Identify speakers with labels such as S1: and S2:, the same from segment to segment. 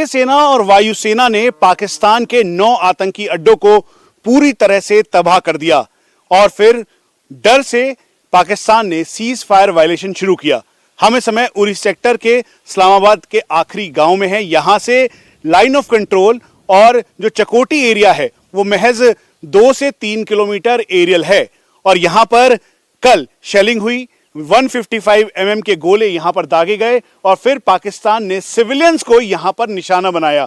S1: भारतीय सेना और वायुसेना ने पाकिस्तान के 9 आतंकी अड्डों को पूरी तरह से तबाह कर दिया और फिर डर से पाकिस्तान ने सीज फायर वायलेशन शुरू किया। हम इस समय उरी सेक्टर के इस्लामाबाद के आखिरी गांव में हैं। यहां से लाइन ऑफ कंट्रोल और जो चकोटी एरिया है वो महज 2 से 3 किलोमीटर एरियल है और यहां पर कल शेलिंग हुई। 155 mm के गोले यहां पर दागे गए और फिर पाकिस्तान ने सिविलियंस को यहां पर निशाना बनाया,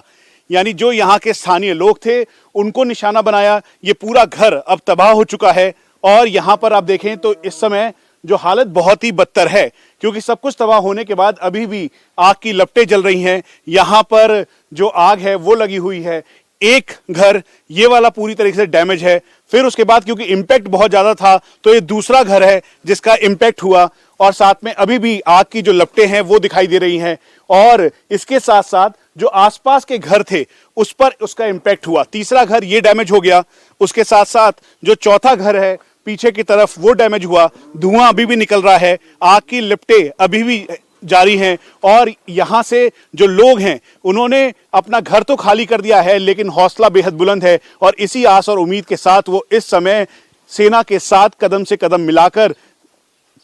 S1: यानी जो यहां के स्थानीय लोग थे उनको निशाना बनाया। ये पूरा घर अब तबाह हो चुका है और यहां पर आप देखें तो इस समय जो हालत बहुत ही बदतर है, क्योंकि सब कुछ तबाह होने के बाद अभी भी आग की लपटें जल रही हैं। यहां पर जो आग है वो लगी हुई है। एक घर ये वाला पूरी तरीके से डैमेज है, फिर उसके बाद क्योंकि इंपैक्ट बहुत ज्यादा था तो ये दूसरा घर है जिसका इंपैक्ट हुआ और साथ में अभी भी आग की जो लपटें हैं वो दिखाई दे रही हैं और इसके साथ साथ जो आसपास के घर थे उस पर उसका इंपैक्ट हुआ। तीसरा घर ये डैमेज हो गया, उसके साथ साथ जो चौथा घर है पीछे की तरफ वो डैमेज हुआ। धुआं अभी भी निकल रहा है, आग की लपटें अभी भी जारी हैं और यहां से जो लोग हैं उन्होंने अपना घर तो खाली कर दिया है लेकिन हौसला बेहद बुलंद है और इसी आस और उम्मीद के साथ वो इस समय सेना के साथ कदम से कदम मिलाकर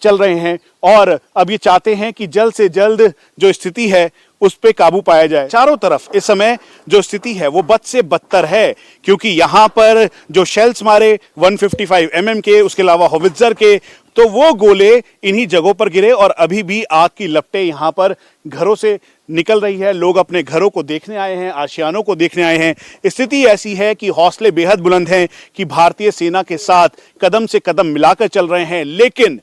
S1: चल रहे हैं और अब ये चाहते हैं कि जल्द से जल्द जो स्थिति है उस पे काबू पाया जाए। चारों तरफ इस समय जो स्थिति है वो बद से बदतर है, क्योंकि यहां पर जो शेल्स मारे 155 mm के, उसके अलावा होवित्जर के, तो वो गोले इन्हीं जगहों पर गिरे और अभी भी आग की लपटें यहां पर घरों से निकल रही है। लोग अपने घरों को देखने आए हैं, आशियानों को देखने आए हैं। स्थिति ऐसी है कि हौसले बेहद बुलंद हैं कि भारतीय सेना के साथ कदम से कदम मिलाकर चल रहे हैं, लेकिन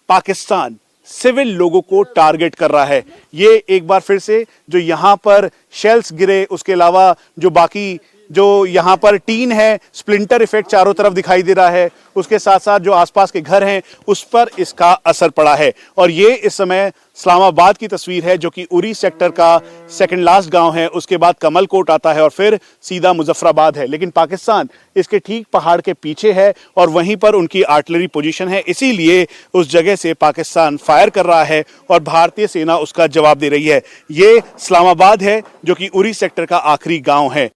S1: पाकिस्तान सिविल लोगों को टारगेट कर रहा है। ये एक बार फिर से जो यहां पर शेल्स गिरे, उसके अलावा जो बाकी जो यहां पर टीन है, स्प्लिंटर इफेक्ट चारों तरफ दिखाई दे रहा है, उसके साथ साथ जो आसपास के घर हैं उस पर इसका असर पड़ा है। और ये इस समय इस्लामाबाद की तस्वीर है जो कि उरी सेक्टर का सेकंड लास्ट गांव है, उसके बाद कमलकोट आता है और फिर सीधा मुजफ्फराबाद है। लेकिन पाकिस्तान इसके ठीक पहाड़ के पीछे है और वहीं पर उनकी आर्टिलरी पोजीशन है, इसीलिए उस जगह से पाकिस्तान फायर कर रहा है और भारतीय सेना उसका जवाब दे रही है। ये इस्लामाबाद है जो कि उरी सेक्टर का आखिरी गांव है।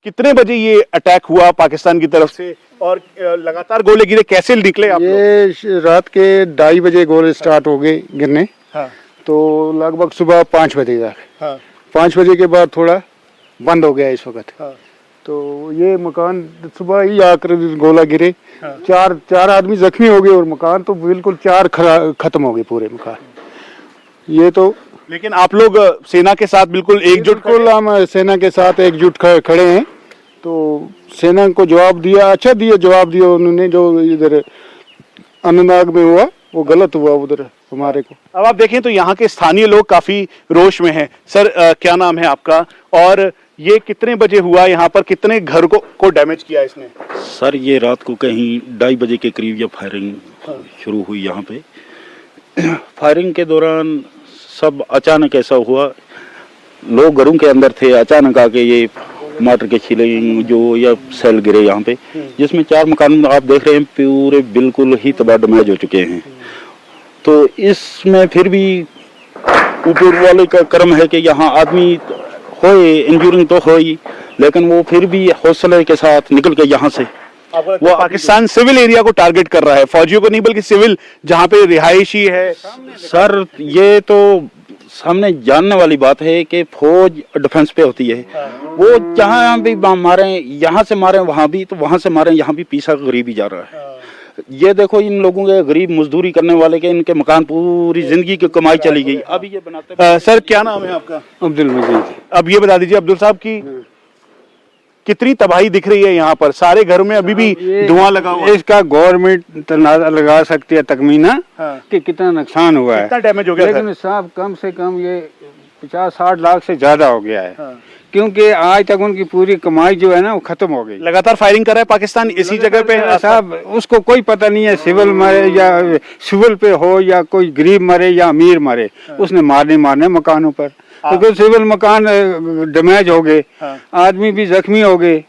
S1: कितने बजे ये अटैक हुआ पाकिस्तान की तरफ से और लगातार गोले गिरे, कैसे निकले आप?
S2: ये रात के 2:30 बजे गोले स्टार्ट हो गए गिरने।
S1: हाँ।
S2: तो लगभग सुबह 5 बजे तक।
S1: हाँ।
S2: 5 बजे के बाद थोड़ा बंद हो गया इस वक्त।
S1: हाँ।
S2: तो ये मकान सुबह ही आकर गोला गिरे।
S1: हाँ।
S2: चार आदमी जख्मी हो गए और मकान तो बिल्कुल 4 खत्म हो गए पूरे मकान। ये तो
S1: लेकिन आप लोग सेना के साथ बिल्कुल एकजुट,
S2: हम सेना के साथ एकजुट खड़े हैं। तो सेना को जवाब दिया, अच्छा दिया जवाब दिया उन्होंने। जो इधर अनंतनाग में हुआ वो गलत हुआ उधर हमारे को।
S1: अब आप देखें तो यहाँ के स्थानीय लोग काफी रोष में हैं। सर क्या नाम है आपका और ये कितने बजे हुआ, यहाँ पर कितने घर को डैमेज किया इसने?
S3: सर ये रात को कहीं 2:30 बजे के करीब ये फायरिंग शुरू हुई यहाँ पे। फायरिंग के दौरान सब अचानक ऐसा हुआ, लोग घरों के अंदर थे, अचानक आके ये टमाटर के छिले जो या सेल गिरे यहाँ पे, जिसमें 4 मकान आप देख रहे हैं पूरे बिल्कुल ही तबाह डैमेज हो चुके हैं। तो इसमें फिर भी ऊपर वाले का कर्म है कि यहाँ आदमी होए, इंजूरिंग तो हो ही, लेकिन वो फिर भी हौसले के साथ निकल के यहाँ से।
S1: वो पाकिस्तान सिविल एरिया को टारगेट कर रहा है, फौजियों को नहीं बल्कि सिविल जहाँ पे रिहायशी है।
S3: सर ये तो सामने जानने वाली बात है कि फौज डिफेंस पे होती है। वो जहाँ भी मारे, यहाँ से मारे वहाँ भी, तो वहाँ से मारे यहाँ भी, पीछा गरीबी जा रहा है। ये देखो इन लोगों के गरीब मजदूरी करने वाले के इनके मकान पूरी जिंदगी की कमाई चली गई। अभी ये बनाते
S1: सर क्या नाम है आपका?
S2: अब्दुल मजीद।
S1: अब ये बता दीजिए अब्दुल साहब की कितनी तबाही दिख रही है यहाँ पर? सारे घरों में अभी भी धुआं लगा हुआ है।
S2: इसका गवर्नमेंट लगा सकती है तखमीना कि कितना नुकसान हुआ है,
S1: कितना डैमेज हो गया,
S2: लेकिन साहब कम से कम ये 50-60 लाख से ज्यादा हो गया है। क्योंकि आज तक उनकी पूरी कमाई जो है ना वो खत्म हो गई।
S1: लगातार फायरिंग कर रहा है पाकिस्तान इसी जगह पे।
S2: साहब उसको कोई पता नहीं है सिविल मरे या सिविल पे हो या कोई गरीब मरे या अमीर मरे, उसने मारने मकानों पर। क्योंकि सिविल मकान डैमेज हो गए, आदमी भी जख्मी हो गए।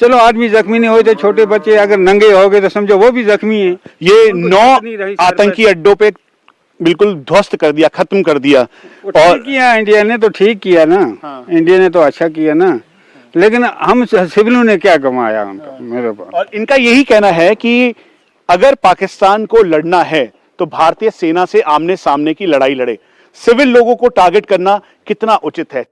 S2: चलो आदमी जख्मी नहीं हुए तो छोटे बच्चे अगर नंगे हो गए तो समझो वो भी जख्मी है।
S1: ये 9 आतंकी अड्डों पे बिल्कुल ध्वस्त कर दिया, खत्म कर दिया।
S2: और किया इंडिया ने, तो ठीक किया ना। इंडिया ने तो अच्छा किया ना, लेकिन हम सिविलों ने क्या कमाया उनका, मेरे पास।
S1: और इनका यही कहना है कि अगर पाकिस्तान को लड़ना है तो भारतीय सेना से आमने सामने की लड़ाई लड़े, सिविल लोगों को टारगेट करना कितना उचित है।